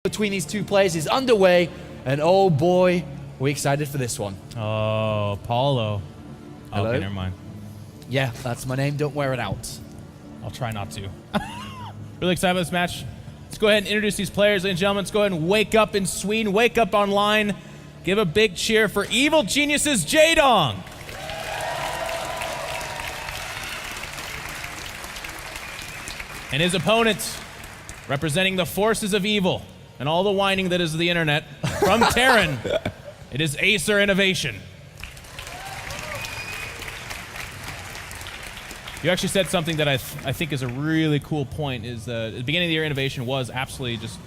between these two players is underway, and oh boy, we're excited for this one. Oh, Paulo. Hello? Okay, never mind. Yeah, that's my name. Don't wear it out. I'll try not to. Really excited about this match. Let's go ahead and introduce these players, ladies and gentlemen. Let's go ahead and wake up in Sweden, wake up online. Give a big cheer for Evil Genius's Jaedong. And his opponent, representing the forces of evil and all the whining that is the internet, from Terran, it is Acer Innovation. You actually said something that I think is a really cool point, is at the beginning of the year, Innovation was absolutely just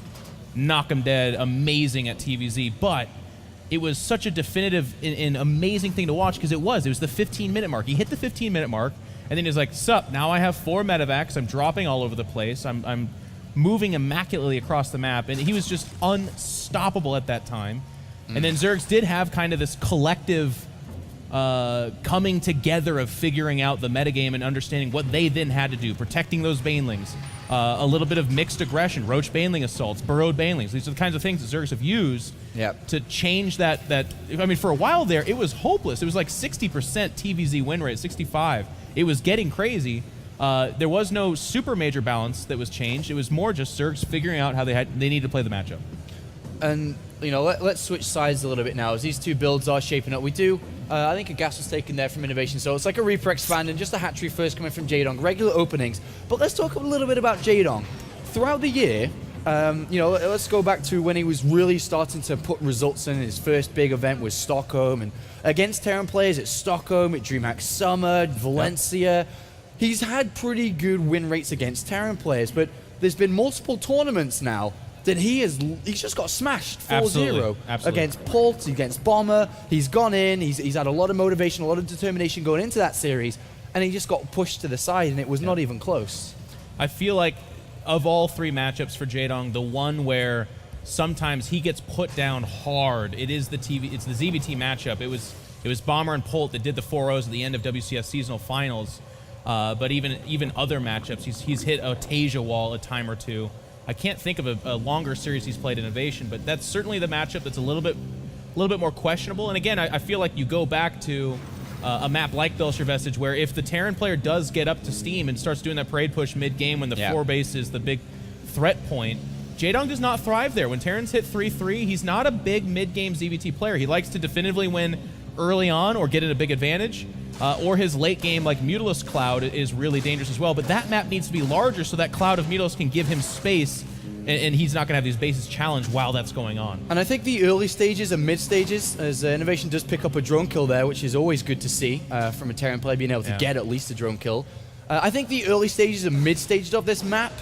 knock 'em dead, amazing at TVZ, but it was such a definitive and amazing thing to watch because it was the 15-minute mark. He hit the 15-minute mark, and then he's like, sup, now I have 4 medevacs, I'm dropping all over the place, I'm moving immaculately across the map, and he was just unstoppable at that time. And then Zergs did have kind of this collective coming together of figuring out the metagame and understanding what they then had to do, protecting those banelings, a little bit of mixed aggression, roach baneling assaults, burrowed banelings. These are the kinds of things that Zergs have used to change that. I mean, for a while there, it was hopeless. It was like 60% TVZ win rate, 65. It was getting crazy. There was no super major balance that was changed. It was more just Zergs figuring out how they needed to play the matchup. And, you know, let's switch sides a little bit now as these two builds are shaping up. We do, I think a gas was taken there from Innovation, so it's like a Reaper expand and just a hatchery first coming from Jaedong, regular openings. But let's talk a little bit about Jaedong. Throughout the year, you know, let's go back to when he was really starting to put results in. His first big event was Stockholm, and against Terran players at Stockholm, at DreamHack Summer, Valencia. He's had pretty good win rates against Terran players, but there's been multiple tournaments now that he's just got smashed 4-0 against Pult, against Bomber. He's gone in, he's had a lot of motivation, a lot of determination going into that series, and he just got pushed to the side, and it was not even close. I feel like of all 3 matchups for Jaedong, the one where sometimes he gets put down hard, it's the ZvT matchup. It was Bomber and Pult that did the 4-0s at the end of WCS seasonal finals. But even other matchups, he's hit a Tasia wall a time or two. I can't think of a longer series he's played Innovation, but that's certainly the matchup that's a little bit more questionable. And again, I feel like you go back to a map like Belcher Vestige, where if the Terran player does get up to steam and starts doing that parade push mid-game when the 4 base is the big threat point, Jaedong does not thrive there. When Terrans hit 3-3, he's not a big mid-game ZvT player. He likes to definitively win early on or get in a big advantage. Or his late game, like Mutilus Cloud, is really dangerous as well. But that map needs to be larger so that Cloud of Mutilus can give him space, and he's not going to have these bases challenged while that's going on. And I think the early stages and mid stages, as Innovation does pick up a drone kill there, which is always good to see from a Terran player being able to get at least a drone kill. I think the early stages and mid stages of this map,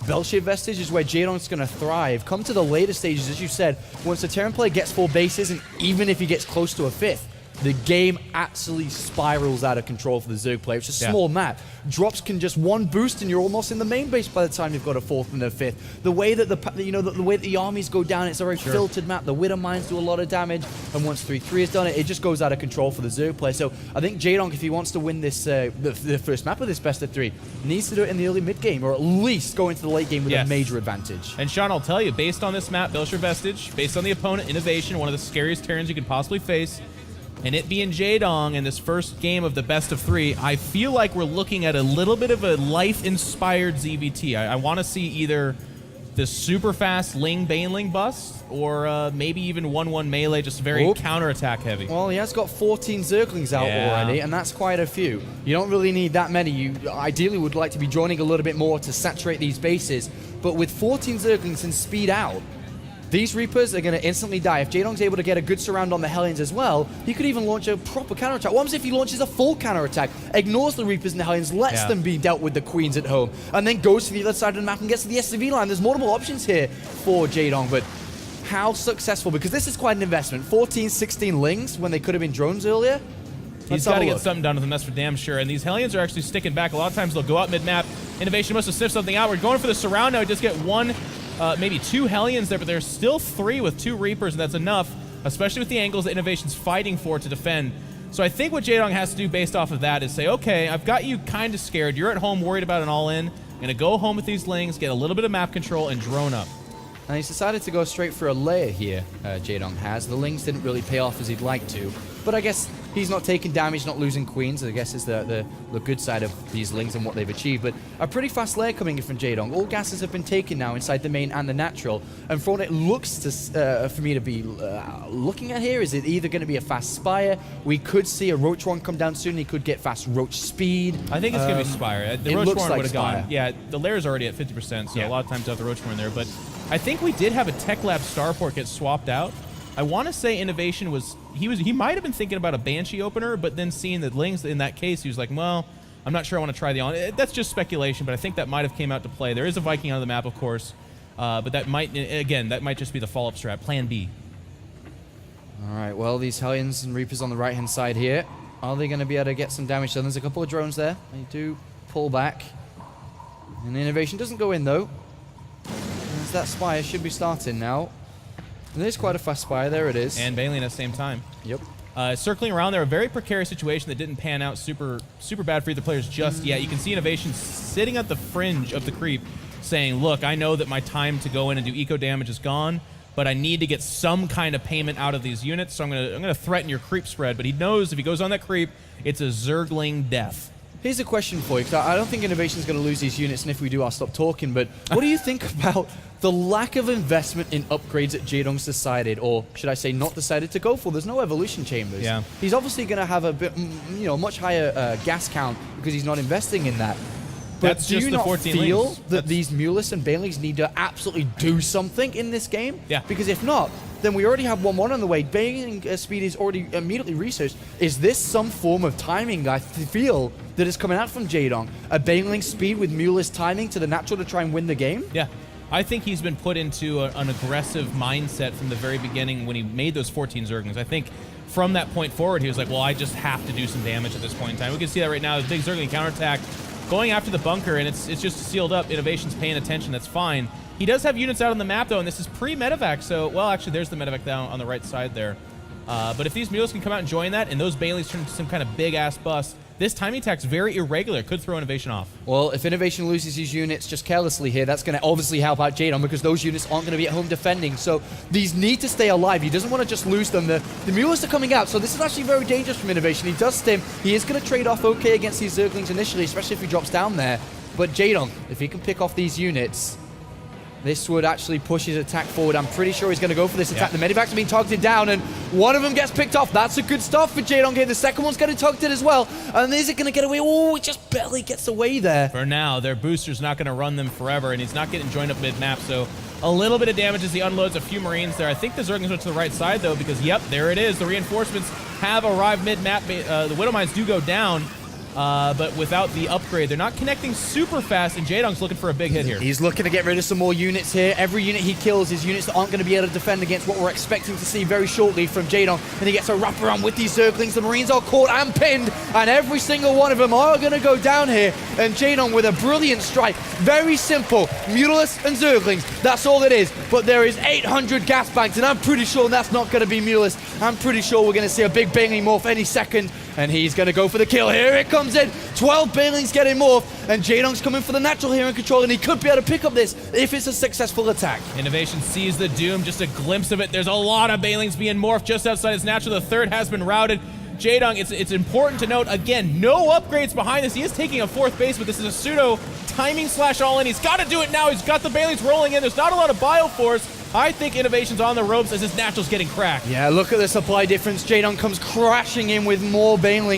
Belcher Vestige, is where Jaedong's going to thrive. Come to the later stages, as you said, once the Terran player gets 4 bases, and even if he gets close to a 5th, the game absolutely spirals out of control for the Zerg player. It's a small map. Drops can just 1 boost and you're almost in the main base by the time you've got a 4th and a 5th. The way that the way that the armies go down, it's a very filtered map. The Widow Mines do a lot of damage, and once 3-3 is done, it just goes out of control for the Zerg player. So I think Jaedong, if he wants to win this the first map of this best of 3, needs to do it in the early mid game, or at least go into the late game with a major advantage. And Sean, I'll tell you, based on this map, Belcher Vestige, based on the opponent, Innovation, one of the scariest Terrans you can possibly face, and it being Jaedong in this first game of the best of 3, I feel like we're looking at a little bit of a life-inspired ZvT. I want to see either the super fast Ling Baneling bust, or maybe even 1-1 melee, just very counterattack heavy. Well, he has got 14 Zerglings out already, and that's quite a few. You don't really need that many. You ideally would like to be joining a little bit more to saturate these bases, but with 14 Zerglings and speed out, these Reapers are going to instantly die. If Jaedong's able to get a good surround on the Hellions as well, he could even launch a proper counterattack. What happens if he launches a full counterattack, ignores the Reapers and the Hellions, lets them be dealt with the Queens at home, and then goes to the other side of the map and gets to the SCV line? There's multiple options here for Jaedong, but how successful? Because this is quite an investment. 14, 16 Lings when they could have been drones earlier. He's got to get something done with them, that's for damn sure. And these Hellions are actually sticking back. A lot of times they'll go out mid-map. Innovation must have sniffed something out. We're going for the surround now. We just get 1... maybe 2 Hellions there, but there's still 3 with 2 Reapers, and that's enough, especially with the angles that Innovation's fighting for to defend. So I think what Jaedong has to do based off of that is say, okay, I've got you kind of scared. You're at home worried about an all-in. I'm going to go home with these Lings, get a little bit of map control, and drone up. And he's decided to go straight for a layer here, Jaedong has. The Lings didn't really pay off as he'd like to. But I guess he's not taking damage, not losing queens. I guess is the good side of these Lings and what they've achieved. But a pretty fast layer coming in from Jaedong. All gases have been taken now inside the main and the natural. And for what it looks to, for me to be looking at here, is it either going to be a fast Spire? We could see a Roach Warren come down soon. He could get fast Roach speed. I think it's going to be Spire. The Roach Warren would have gone. Yeah, the layer's already at 50%, so a lot of times have the Roach Warren there. But I think we did have a Tech Lab Starport get swapped out. I want to say Innovation he might have been thinking about a Banshee opener, but then seeing the Lings in that case, he was like, well, I'm not sure I want to try the on. That's just speculation, but I think that might have came out to play. There is a Viking on the map, of course, but that might just be the follow-up strat, Plan B. All right, well, these Hellions and Reapers on the right-hand side here, are they going to be able to get some damage done? There's a couple of drones there. They do pull back. And Innovation doesn't go in, though. As that Spire should be starting now. And there's quite a fast Spire. There it is. And Bailey at the same time. Yep. Circling around there, a very precarious situation that didn't pan out super bad for either players just yet. You can see Innovation sitting at the fringe of the creep saying, look, I know that my time to go in and do eco damage is gone, but I need to get some kind of payment out of these units, so I'm gonna threaten your creep spread. But he knows if he goes on that creep, it's a Zergling death. Here's a question for you, because I don't think Innovation's going to lose these units, and if we do, I'll stop talking, but what do you think about the lack of investment in upgrades that Jaedong's decided, or should I say not decided to go for? There's no evolution chambers. Yeah. He's obviously going to have a bit, much higher gas count because he's not investing in that. But That's do just you the not 14 feel Lings. that these Mulus and Banelings need to absolutely do something in this game? Yeah. Because if not, then we already have 1-1 on the way. Baneling speed is already immediately researched. Is this some form of timing, I feel, that is coming out from Jaedong? A Baneling speed with Mulus timing to the natural to try and win the game? Yeah. I think he's been put into an aggressive mindset from the very beginning when he made those 14 Zerglings. I think from that point forward, he was like, well, I just have to do some damage at this point in time. We can see that right now. The big Zergling counterattack going after the bunker, and it's just sealed up. Innovation's paying attention. That's fine. He does have units out on the map, though, and this is pre-medevac, so, well, actually, there's the medevac down on the right side there. But if these mules can come out and join that, and those Baileys turn into some kind of big-ass bust, this timing attack's very irregular. Could throw Innovation off. Well, if Innovation loses his units just carelessly here, that's going to obviously help out Jaedong because those units aren't going to be at home defending. So these need to stay alive. He doesn't want to just lose them. The mules are coming out, so this is actually very dangerous from Innovation. He does stim. He is going to trade off okay against these Zerglings initially, especially if he drops down there. But Jaedong, if he can pick off these units, this would actually push his attack forward. I'm pretty sure he's going to go for this attack. The medevac's are being targeted down, and one of them gets picked off. That's a good start for Jaedong here. The second one's getting targeted as well. And is it going to get away? Oh, it just barely gets away there. For now, their booster's not going to run them forever, and he's not getting joined up mid-map, so a little bit of damage as he unloads a few Marines there. I think the Zerglings went to the right side, though, because, yep, there it is. The reinforcements have arrived mid-map. The Widow Mines do go down. But without the upgrade, they're not connecting super fast, and Jaedong's looking for a big hit here. He's looking to get rid of some more units here. Every unit he kills is units that aren't going to be able to defend against what we're expecting to see very shortly from Jaedong. And he gets a wraparound with these Zerglings. The Marines are caught and pinned, and every single one of them are going to go down here. And Jaedong with a brilliant strike. Very simple. Mulus and Zerglings. That's all it is. But there is 800 gas banks, and I'm pretty sure that's not going to be Mulus. I'm pretty sure we're going to see a big Baneling morph any second. And he's going to go for the kill. Here it comes in. 12 Banelings getting morphed. And Jaedong's coming for the natural here in control. And he could be able to pick up this if it's a successful attack. Innovation sees the doom. Just a glimpse of it. There's a lot of Banelings being morphed just outside his natural. The third has been routed. Jaedong, it's important to note, again, no upgrades behind this. He is taking a fourth base, but this is a pseudo timing slash all in. He's got to do it now. He's got the Banelings rolling in. There's not a lot of Bioforce. I think Innovation's on the ropes as his natural's getting cracked. Yeah, look at the supply difference. Jaedong comes crashing in with more Banelings.